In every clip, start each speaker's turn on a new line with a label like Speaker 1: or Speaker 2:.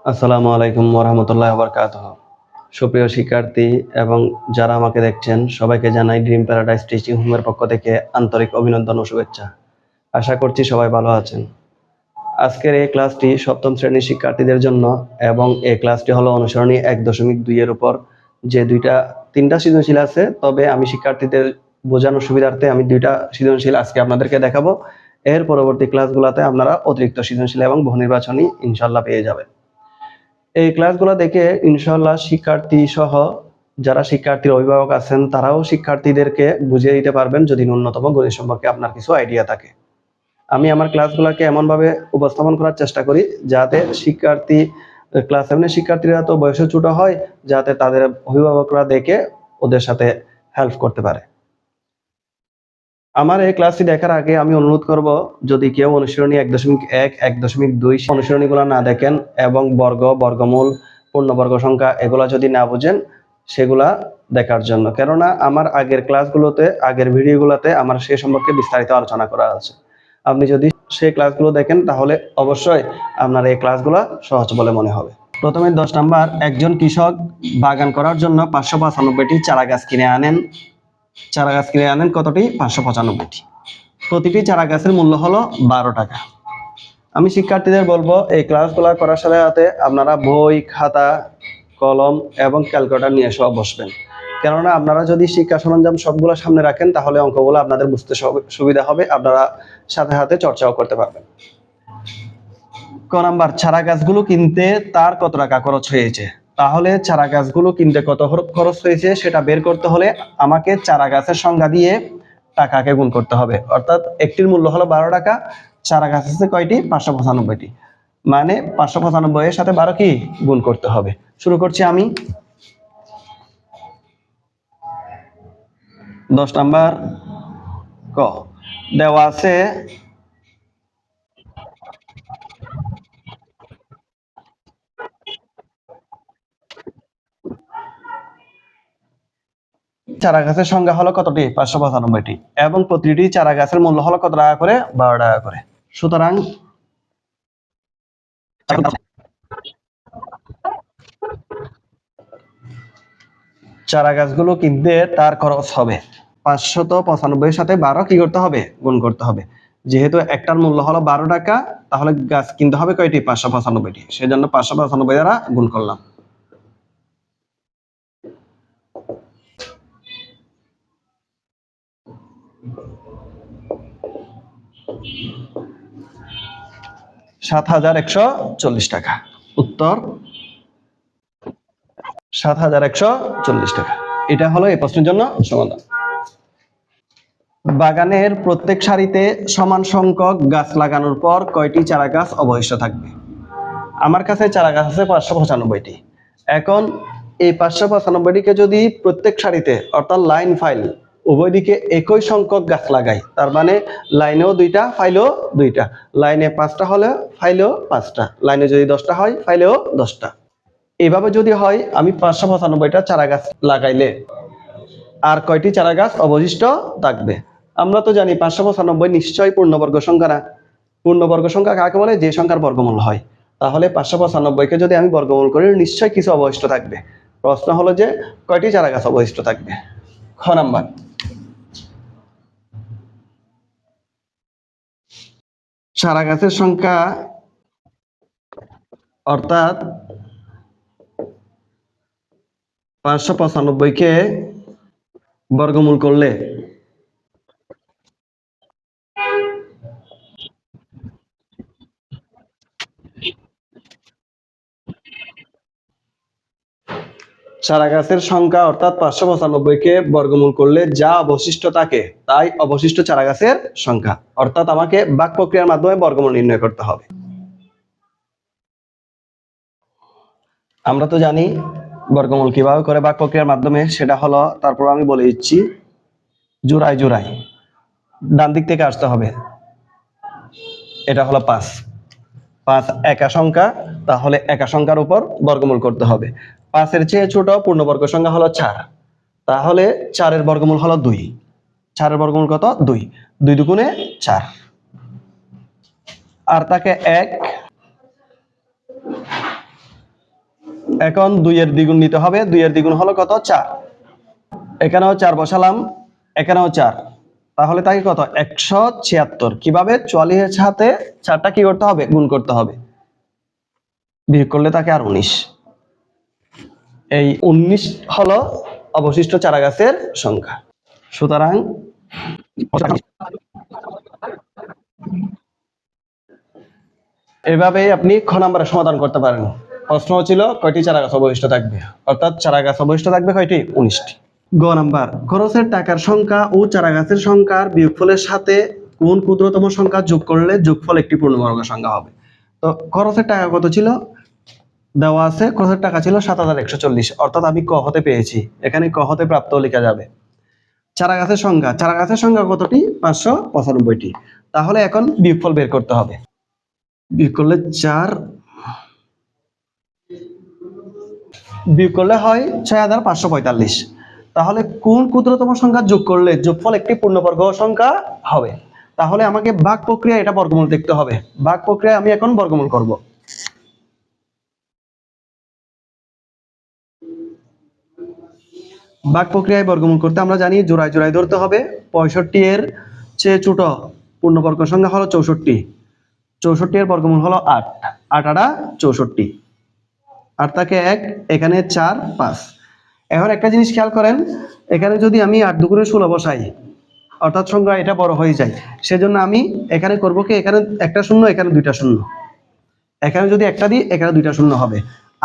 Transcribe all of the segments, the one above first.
Speaker 1: আসসালামু আলাইকুম ওরহামতুল্লাহি ওয়াবারাকাতুহ। সুপ্রিয় শিক্ষার্থী এবং যারা আমাকে দেখছেন সবাইকে জানাই ড্রিম প্যারাডাইস টিচিং হোমের পক্ষ থেকে আন্তরিক অভিনন্দন ও শুভেচ্ছা। আশা করছি সবাই ভালো আছেন। আজকের এই ক্লাসটি সপ্তম শ্রেণীর শিক্ষার্থীদের জন্য এবং এই ক্লাসটি হলো অনুসরণী 1.2 এর উপর যে তিনটা সৃজনশীল আছে, তবে আমি শিক্ষার্থীদের বোঝানোর সুবিধার্থে আমি 2টা সৃজনশীল আজকে আপনাদেরকে দেখাবো। এর পরবর্তী ক্লাসগুলোতে আপনারা অতিরিক্ত সৃজনশীল এবং বহু নির্বাচনী ইনশাআল্লাহ পেয়ে যাবেন। এই ক্লাসগুলো দেখে ইনশাআল্লাহ শিক্ষার্থী সহ যারা শিক্ষার্থীর অভিভাবক আছেন তারাও শিক্ষার্থীদেরকে বুঝিয়ে দিতে পারবেন যদি ন্যূনতম গণিত সম্পর্কে আপনার কিছু আইডিয়া থাকে। আমি আমার ক্লাসগুলোকে এমনভাবে উপস্থাপন করার চেষ্টা করি যাতে ক্লাস 7 শিক্ষার্থীরা তো বয়সে ছোট হয়, যাতে তাদের অভিভাবকরা দেখে ওদের সাথে হেল্প করতে পারে। আমার এই ক্লাসটি দেখার আগে আমি অনুরোধ করব, যদি কেউ অনুশীলনী 1.1, 1.2 অনুশীলনীগুলো না দেখেন এবং বর্গমূল, পূর্ণবর্গ সংখ্যা এগুলা যদি না বুঝেন সেগুলা দেখার জন্য, কেননা আমার আগের ভিডিওগুলোতে আমার সে সম্পর্কে বিস্তারিত আলোচনা করা আছে। আপনি যদি সেই ক্লাসগুলো দেখেন তাহলে অবশ্যই আপনার এই ক্লাসগুলো সহজ বলে মনে হবে। প্রথমে 10 নাম্বার, একজন কৃষক বাগান করার জন্য 595টি চারা গাছ কিনে আনেন কতটি? 595টি। প্রতিটি চারা গাছের মূল্য হলো 12 টাকা। আমি শিক্ষার্থীদের বলবো এই ক্লাসগুলো করার সাথে সাথে আপনারা বই, খাতা, কলম এবং ক্যালকুলেটর নিয়ে সব বসবেন, কেননা আপনারা যদি শিক্ষা সরঞ্জাম সবগুলো সামনে রাখেন তাহলে অঙ্কগুলো আপনাদের বুঝতে সুবিধা হবে, আপনারা সাথে সাথে চর্চাও করতে পারবেন। ক নাম্বার, চারা গাছগুলো কিনতে তার কত টাকা খরচ হয়েছে? তাহলে চারা গাছগুলো কিনতে কত খরচ হয়েছে সেটা বের করতে হলে আমাকে চারা গাছের সংখ্যা দিয়ে টাকাকে গুণ করতে হবে। অর্থাৎ একটির মূল্য হলো 12 টাকা, চারা গাছ আছে কয়টি? 595টি, মানে 595 এর সাথে 12 কি গুণ করতে হবে। শুরু করছি আমি। 10 নাম্বার ক, দেওয়া আছে চারা গাছের সংখ্যা হলো কতটি? 595টি, এবং প্রতিটি চারা গাছের মূল্য হলো কত টাকা করে? 12 টাকা করে। সুতরাং চারা গাছগুলো কিনতে তার খরচ হবে 595 সাথে 12 কি করতে হবে? গুণ করতে হবে। যেহেতু একটার মূল্য হলো 12 টাকা, তাহলে গাছ কিনতে হবে কয়টি? 595টি। সেজন্য 595 দ্বারা গুণ করলাম। $7,140 টাকা। উত্তর 7,140 টাকা। এটা হলো এই প্রশ্নের জন্য সমাধান। বাগানের প্রত্যেক সারিতে সমান সংখ্যক গাছ লাগানোর পর কয়টি চারা গাছ অবশিষ্ট থাকবে? আমার কাছে চারা গাছ আছে 595টি। এখন এই 595টিকে যদি প্রত্যেক সারিতে অর্থাৎ লাইন ফাইল উভয় দিকে একই সংখ্যক গাছ লাগাই, তার মানে লাইনেও 2টা, ফাইলেও 2টা। লাইনে 5টা হলে ফাইলেও 5টা, লাইনে যদি 10টা হয় ফাইলেও 10টা। এভাবে যদি হয়, আমি 595টা চারা গাছ লাগাইলে আর কয়টি চারা গাছ অবশিষ্ট থাকবে? আমরা তো জানি 595 নিশ্চয়ই পূর্ণবর্গ সংখ্যা না। পূর্ণবর্গ সংখ্যা কাকে বলে? যে সংখ্যার বর্গমূল হয়। তাহলে 595কে যদি আমি বর্গমূল করি নিশ্চয়ই কিছু অবশিষ্ট থাকবে। প্রশ্ন হলো যে কয়টি চারা গাছ অবশিষ্ট থাকবে? খ নাম্বার, চারা গাছের সংখ্যা অর্থাৎ 595কে বর্গমূল করলে চারা গাছের সংখ্যা অর্থাৎ 595কে বর্গমূল করলে যা অবশিষ্ট থাকে তাই অবশিষ্ট চারা গাছের সংখ্যা। অর্থাৎ আমাকে ভাগ প্রক্রিয়ার মাধ্যমে বর্গমূল নির্ণয় করতে হবে। আমরা তো জানি বর্গমূল কিভাবে করে ভাগ প্রক্রিয়ার মাধ্যমে, সেটা হলো, তারপর আমি বলে দিচ্ছি, জোড়ায় ডান দিক থেকে আসতে হবে। এটা হলো 5 একা সংখ্যা, তাহলে একা সংখ্যার উপর বর্গমূল করতে হবে। 5-এর চেয়ে ছোট পূর্ণবর্গ সংখ্যা হলো 4, তাহলে 4-এর বর্গমূল হলো 2। 4-এর বর্গমূল কত? 2। 2 দুগুণে 4, আর তাকে 1 এখন 2 এর দ্বিগুণ নিতে হবে। 2 এর দ্বিগুণ হলো কত? 4। এখানেও 4 বসালাম, এখানেও 4, তাহলে তাকে কত? 176। কিভাবে? 44 এর সাথে 4টা কি করতে হবে? গুণ করতে হবে, বিয়োগ করলে তাকে আর 19। এই 19 হলো অবশিষ্ট চারা গাছের সংখ্যা। সুতরাং এভাবেই আপনি খ নাম্বারের সমাধান করতে পারেন। প্রশ্ন ছিল কয়টি চারা গাছ অবশিষ্ট থাকবে, অর্থাৎ চারা গাছ অবশিষ্ট থাকবে কয়টি? 19টি। গ নাম্বার, খরচের টাকার সংখ্যা ও চারা গাছের সংখ্যার বিয়োগফলের সাথে কোন ক্ষুদ্রতম সংখ্যা যোগ করলে যোগফল একটি পূর্ণবর্গ সংখ্যা হবে? তো খরচের টাকা কত ছিল দেওয়া আছে, খরচের টাকা ছিল 7140, অর্থাৎ আমি ক হতে পেয়েছি, এখানে ক হতে প্রাপ্ত লেখা যাবে। চারা গাছের সংখ্যা, চারা গাছের সংখ্যা কতটি? 595টি। তাহলে এখন বিয়োগফল বের করতে হবে। বিয়োগ করলে 4, বিয়োগ করলে হয় 6545। তাহলে কোন ক্ষুদ্রতম সংখ্যা যোগ করলে যোগফল একটি পূর্ণবর্গ সংখ্যা হবে? তাহলে আমাকে ভাগ প্রক্রিয়া এটা বর্গমূল দেখতে হবে। ভাগ প্রক্রিয়া আমি এখন বর্গমূল করব। ভাগ প্রক্রিয়ায় বর্গমূল করতে আমরা জানি জোড়ায় জোড়ায় ধরতে হবে। 65 এর চেয়ে ছোট পূর্ণবর্গ সংখ্যা হলো 64। 64 এর বর্গমূল হলো 8। 8 8 64, 8 থাকে 1, এখানে 4 5। এখন একটা জিনিস খেয়াল করেন, এখানে যদি আমি 8 দুগুণে 16 বসাই, অর্থাৎ সংখ্যা এটা বড় হয়ে যায়, সেজন্য আমি এখানে করব কি, এখানে একটা শূন্য, এখানে দুইটা শূন্য, এখানে যদি একটা দিই এখানে দুইটা শূন্য হবে।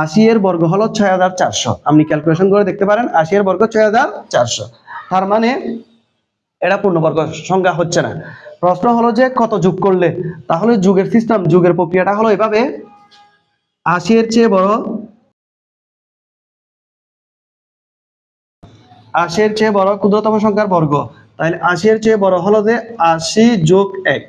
Speaker 1: 80 এর বর্গ হলো 6400। আপনি ক্যালকুলেশন করে দেখতে পারেন, 80 এর বর্গ 6400। তার মানে এটা পূর্ণবর্গ সংখ্যা হচ্ছে না। প্রশ্ন হলো যে কত যোগ করলে, তাহলে যোগের সিস্টেম, যোগের প্রক্রিয়াটা হলো এভাবে, 80 এর চেয়ে বড়, 80 এর চেয়ে বড় ক্ষুদ্রতম সংখ্যার বর্গ। তাহলে 80 এর চেয়ে বড় হলো যে 80 যোগ 1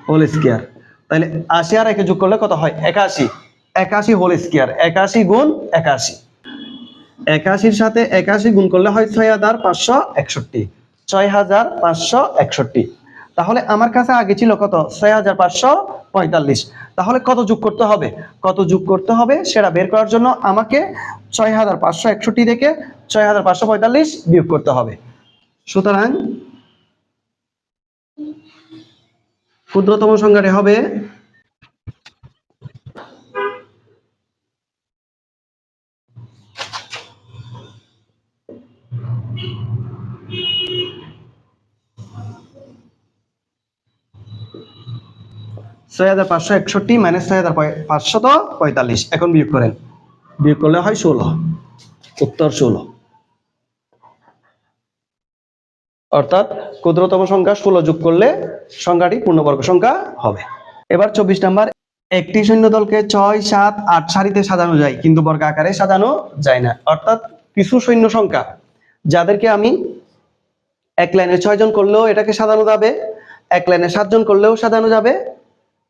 Speaker 1: হোল স্কয়ার। তাহলে 80 আর 1 যোগ করলে কত হয়? 81। 81 হোল স্কয়ার, 81 গুণ 81। 81 সাথে 81 গুণ করলে হয় 6561। 6561। তাহলে আমার কাছে আগে ছিল কত? 6545। তাহলে কত যোগ করতে হবে? কত যোগ করতে হবে সেটা বের করার জন্য আমাকে 6561 থেকে 6545 বিয়োগ করতে হবে। সুতরাং ক্ষুদ্রতম সংখ্যাটি হবে 6561 মাইনাস 6545। এখন বিয়োগ করেন, বিয়োগ করলে হয় 16, উত্তর 16। অর্থাৎ ক্ষুদ্রতম সংখ্যা 16 যোগ করলে সংখ্যাটি পূর্ণবর্গ সংখ্যা হবে। এবার 24 নাম্বার, একটি সৈন্য দলকে 6 7 8 সারিতে সাজানো যায় কিন্তু বর্গ আকারে সাজানো যায় না। অর্থাৎ কিছু সৈন্য সংখ্যা যাদেরকে আমি এক লাইনে 6 জন করলেও এটাকে সাজানো যাবে, এক লাইনে 7 জন করলেও সাজানো যাবে,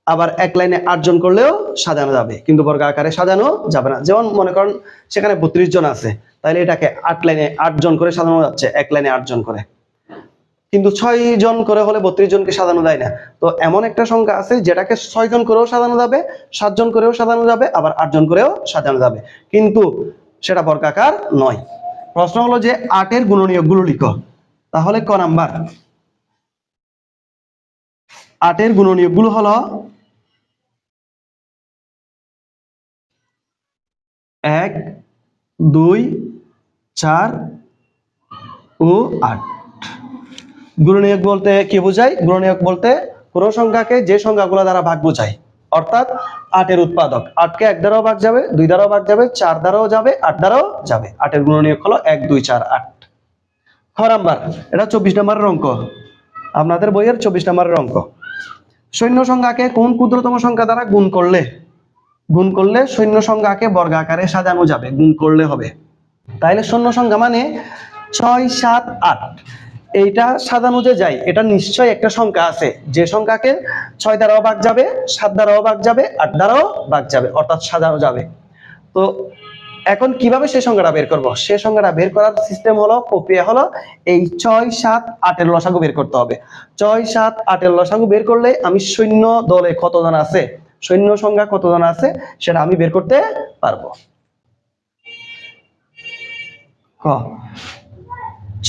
Speaker 1: আবার এক লাইনে 8 জন করলেও সাজানো যাবে, কিন্তু বর্গ আকারে সাজানো যাবে না। যেমন মনে করেন সেখানে 32 জন আছে, তাহলে এটাকে 8 লাইনে 8 জন করে সাজানো যাচ্ছে, এক লাইনে 8 জন করে, কিন্তু 6 জন করে হলে 32 জনকে সাজানো যায় না। তো এমন একটা সংখ্যা আছে যেটাকে 6 জন করেও সাজানো যাবে, 7 জন করেও সাজানো যাবে, আবার 8 জন করেও সাজানো যাবে, কিন্তু সেটা বর্গাকার নয়। প্রশ্ন হলো যে 8 এর গুণনীয়কগুলো লিখো। তাহলে ক নাম্বার, 8 এর গুণনীয়কগুলো হলো 1 2 4 ও 8। গুণনীয়ক বলতে কি বোঝায়? গুণনীয়ক বলতে কোন সংখ্যাকে যে সংখ্যাগুলো দ্বারা ভাগ বোঝায়, অর্থাৎ 8 এর উৎপাদক। 8 কে 1 দ্বারাও ভাগ যাবে, 2 দ্বারাও ভাগ যাবে, 4 দ্বারাও যাবে, 8 দ্বারাও যাবে। 8 এর গুণনীয়ক হলো 1 2 4 8। খ নাম্বার, এটা 24 নম্বরের অঙ্ক, আপনাদের বইয়ের 24 নম্বরের অঙ্ক। সৈন্য সংখ্যাকে কোন ক্ষুদ্রতম সংখ্যা দ্বারা গুণ করলে সৈন্য সংখ্যাকে বর্গ আকারে সাজানো যাবে, গুণ করলে হবে। তাইলে সৈন্য সংখ্যা মানে 6 7 8, এইটা সাজানো যে যায়, এটা নিশ্চয়ই একটা সংখ্যা আছে যে সংখ্যাকে 6 দ্বারাও ভাগ যাবে, 7 দ্বারাও ভাগ যাবে, 8 দ্বারাও ভাগ যাবে, অর্থাৎ সাজানো যাবে। তো এখন কিভাবে সেই সংখ্যাটা বের করব? সেই সংখ্যাটা বের করার সিস্টেম হলো, প্রক্রিয়া হলো, এই 6 7 8 এর লসাগু বের করতে হবে। 6 7 8 এর লসাগু বের করলে আমি সৈন্য দলে কতজন আছে, সৈন্য সংখ্যা কতজন আছে সেটা আমি বের করতে পারবো। ক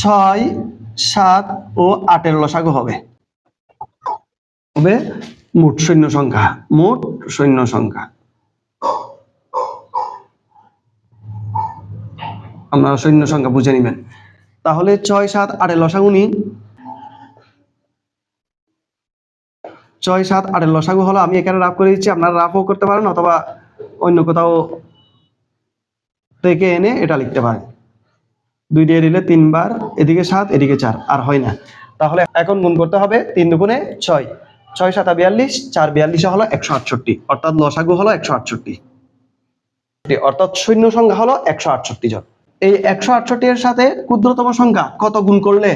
Speaker 1: 6, 7 ও 8 লসাগু হবে মোট সৈন্য সংখ্যা। মোট সৈন্য সংখ্যা আপনারা সৈন্য সংখ্যা বুঝে নিবেন। তাহলে 6, 7, 8 লসাগু নি। 6, 7, 8 লসাগু হলো, আমি এখানে রাফ করে দিচ্ছি, আপনারা রাফও করতে পারেন অথবা অন্য কোথাও থেকে এনে এটা লিখতে পারেন। 2 দিয়ে দিলে 3 বার, এদিকে 7 এদিকে 4, আর হয় না। তাহলে এখন গুণ করতে হবে 3 দুগুণে 6, 6 7 42, 4 42 হলো 168, অর্থাৎ লসাগু হলো 168, অর্থাৎ সৈন্য সংখ্যা হলো 168 জন। এই 168 এর সাথে ক্ষুদ্রতম সংখ্যা কত গুণ করলে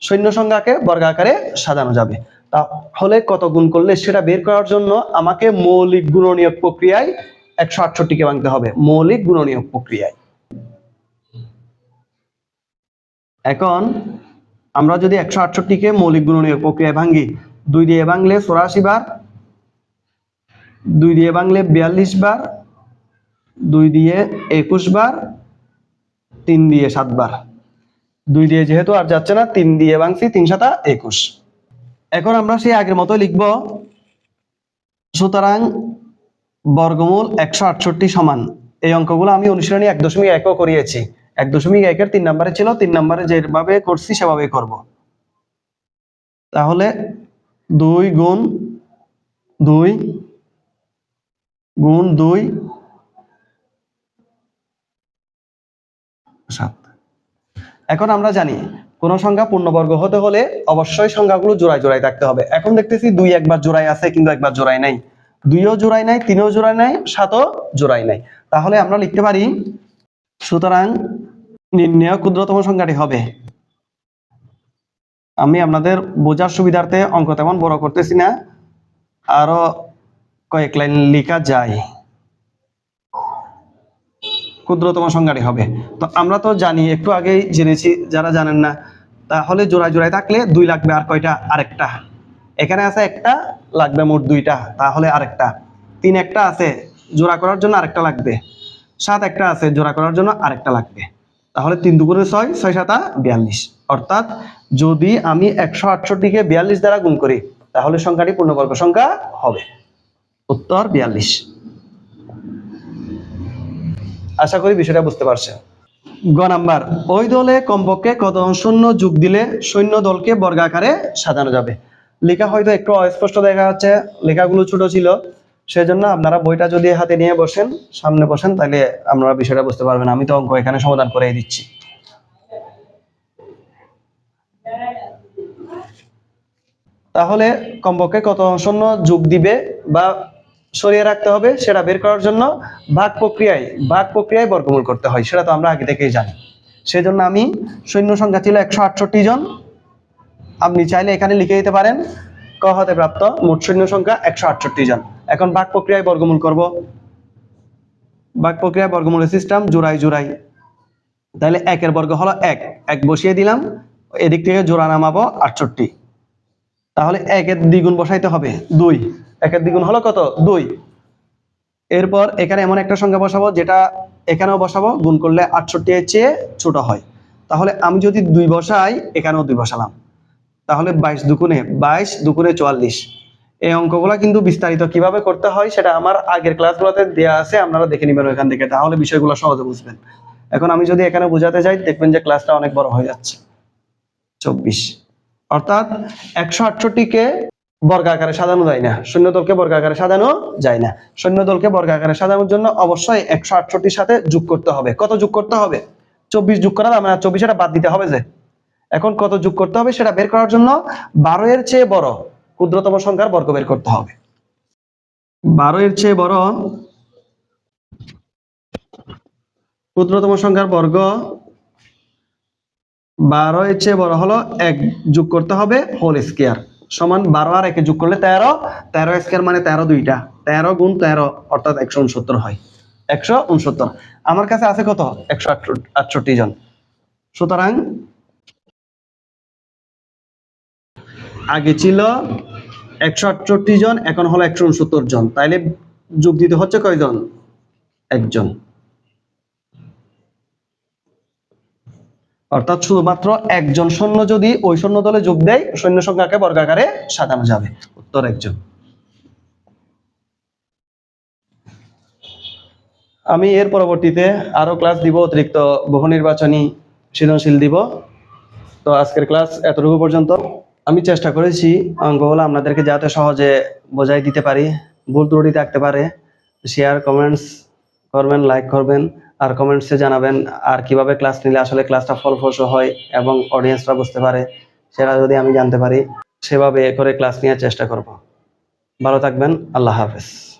Speaker 1: সৈন্য সংখ্যাকে বর্গাকারে সাজানো যাবে, তাহলে কত গুণ করলে সেটা বের করার জন্য আমাকে মৌলিক গুণনীয়ক প্রক্রিয়ায় 168 কে ভাঙতে হবে। মৌলিক গুণনীয়ক প্রক্রিয়ায় এখন আমরা যদি 168 কে মৌলিক গুণনীয়ক প্রক্রিয়ায় ভাঙি, 2 দিয়ে ভাঙলে 84 বার, 2 দিয়ে ভাঙলে 42 বার, 2 দিয়ে 21 বার, 3 দিয়ে 7 বার। 2 দিয়ে যেহেতু আর যাচ্ছে না, 3 দিয়ে ভাঙছি, 3 7 21। এখন আমরা সেই আগের মতো লিখব। সুতরাং বর্গমূল 168 সমান, এই অঙ্কগুলো আমি অনুশীলনী 1.1 করিয়েছি। 1.1 এর 3 নম্বরে ছিল, 3 নম্বরে যেভাবে করছি সেভাবেই করব। তাহলে 2 গুণ 2 গুণ 2 7। এখন আমরা জানি কোন সংখ্যা পূর্ণবর্গ হতে হলে অবশ্যই সংখ্যাগুলো জোড়ায় জোড়ায় থাকতে হবে। এখন দেখতেছি 2 একবার জোড়ায় আছে কিন্তু একবার জোড়ায় নাই, 2ও জোড়ায় নাই, 3ও জোড়ায় নাই, 7ও জোড়ায় নাই। তাহলে আমরা লিখতে পারি, সুতরাং নির্ণেয় ক্ষুদ্রতম সংখ্যাটি হবে, আমি আপনাদের বোঝার সুবিধার্থে অঙ্ক তেমন বড় করতেছি না, আরো কয়েক লাইন লেখা যায়। ক্ষুদ্রতম সংখ্যাটি হবে, তো আমরা তো জানি, একটু আগেই জেনেছি, যারা জানেন না তাহলে জোড়ায় জোড়ায় থাকলে 2 লাগবে, আর কয়টা? আরেকটা। এখানে আছে একটা, লাগবে মোট 2টা, তাহলে আরেকটা। 3 একটা আছে, জোড়া করার জন্য আরেকটা লাগবে। 7 একটা আছে, জোড়া করার জন্য আরেকটা লাগবে। তাহলে 3 দুগুণে 6, 6 7 42, অর্থাৎ যদি আমি 168 কে 42 দ্বারা গুণ করি তাহলে সংখ্যাটি পূর্ণবর্গ সংখ্যা হবে। উত্তর 42। আশা করি বিষয়টা বুঝতে পারছেন। গ নাম্বার, ওই দলে কমপক্ষে কতজন সৈন্য যোগ দিলে সৈন্য দলকে বর্গাকারে সাজানো যাবে। লেখা হয়তো একটু অস্পষ্ট দেখা যাচ্ছে, লেখাগুলো ছোট ছিল, সেজন্য আপনারা বইটা যদি হাতে নিয়ে বসেন, সামনে বসেন, তাহলে আপনারা বিষয়টা বুঝতে পারবেন। আমি তো অঙ্ক এখানে সমাধান করে দিচ্ছি। তাহলে কমপক্ষে কতজন সৈন্য যোগ দিবে বা সরিয়ে রাখতে হবে সেটা বের করার জন্য ভাগ প্রক্রিয়ায় বর্গমূল করতে হয়, সেটা তো আমরা আগে থেকেই জানি। সেজন্য আমি সৈন্য সংখ্যা ছিল 168 জন, আপনি চাইলে এখানে লিখে দিতে পারেন ক হতে প্রাপ্ত মোট সৈন্য সংখ্যা 168 জন। এখন ভাগ প্রক্রিয়ায় বর্গমূল করব। ভাগ প্রক্রিয়ায় বর্গমূলের সিস্টেম জোড়ায় জোড়ায়। তাহলে 1 এর বর্গ হলো 1, 1 বসিয়ে দিলাম, এদিক থেকে জোড়া নামাবো 68। তাহলে 1 এর দ্বিগুণ বসাইতে হবে 2, 1 এর দ্বিগুণ হলো কত? 2। এরপর এখানে এমন একটা সংখ্যা বসাবো যেটা এখানেও বসাবো, গুণ করলে 68 এর চেয়ে ছোট হয়। তাহলে আমি যদি 2 বসাই, এখানেও 2 বসালাম, তাহলে 22 দুগুণে 44। এই অঙ্কগুলো কিন্তু বিস্তারিত কিভাবে করতে হয় সেটা আমার আগের ক্লাসগুলোতে দেওয়া আছে, আপনারা দেখে নেবেন ওইখান থেকে, তাহলে বিষয়গুলো সহজে বুঝবেন। এখন আমি যদি এখানে বোঝাতে যাই, দেখবেন যে ক্লাসটা অনেক বড় হয়ে যাচ্ছে। 24, অর্থাৎ 168 কে বর্গাকারে সাজানো যায় না, সৈন্যদলকে বর্গাকারে সাজানো যায় না। সৈন্যদলকে বর্গাকারে সাজানোর জন্য অবশ্যই 168 সাথে যোগ করতে হবে। কত যোগ করতে হবে? 24 যোগ করা যাবে না, 24 এটা বাদ দিতে হবে। যে এখন কত যোগ করতে হবে সেটা বের করার জন্য 12 এর চেয়ে বড় ক্ষুদ্রতম সংখ্যার বর্গ বের করতে হবে। 12 এর চেয়ে বড় ক্ষুদ্রতম সংখ্যার বর্গ, 12 এর চেয়ে বড় হলো 1 যোগ করতে হবে হোল স্কয়ার, সমান 12 আর 1 যোগ করলে 13, 13 স্কয়ার মানে 13 দুইটা, 13 গুণ 13 অর্থাৎ 169 হয়। 169 আমার কাছে আছে কত? 168 জন। সুতরাং আগে ছিল 168 জন, এখন হলো 169 জন, তাইলে যোগ দিতে হচ্ছে কয়জন? একজন। অর্থাৎ শুধুমাত্র একজন সৈন্য যদি ওই সৈন্য দলে যোগ দেয়, সৈন্য সংখ্যাকে বর্গাকারে সাজানো যাবে। উত্তর একজন। আমি এর পরবর্তীতে আরো ক্লাস দিব, অতিরিক্ত বহু নির্বাচনী সৃজনশীল দিব। তো আজকের ক্লাস এতটুকু পর্যন্ত। আমি চেষ্টা করেছি অঙ্কগুলো আপনাদেরকে যাতে সহজে বোঝাই দিতে পারি। ভুল ত্রুটি থাকতে পারে, শেয়ার কমেন্টস করবেন, লাইক করবেন, আর কমেন্টসে জানাবেন আর কিভাবে ক্লাস নিলে আসলে ক্লাসটা ফলপ্রসূ হয় এবং অডিয়েন্সরা বুঝতে পারে, সেটা যদি আমি জানতে পারি সেভাবে করে ক্লাস নেওয়ার চেষ্টা করব। ভালো থাকবেন, আল্লাহ হাফেজ।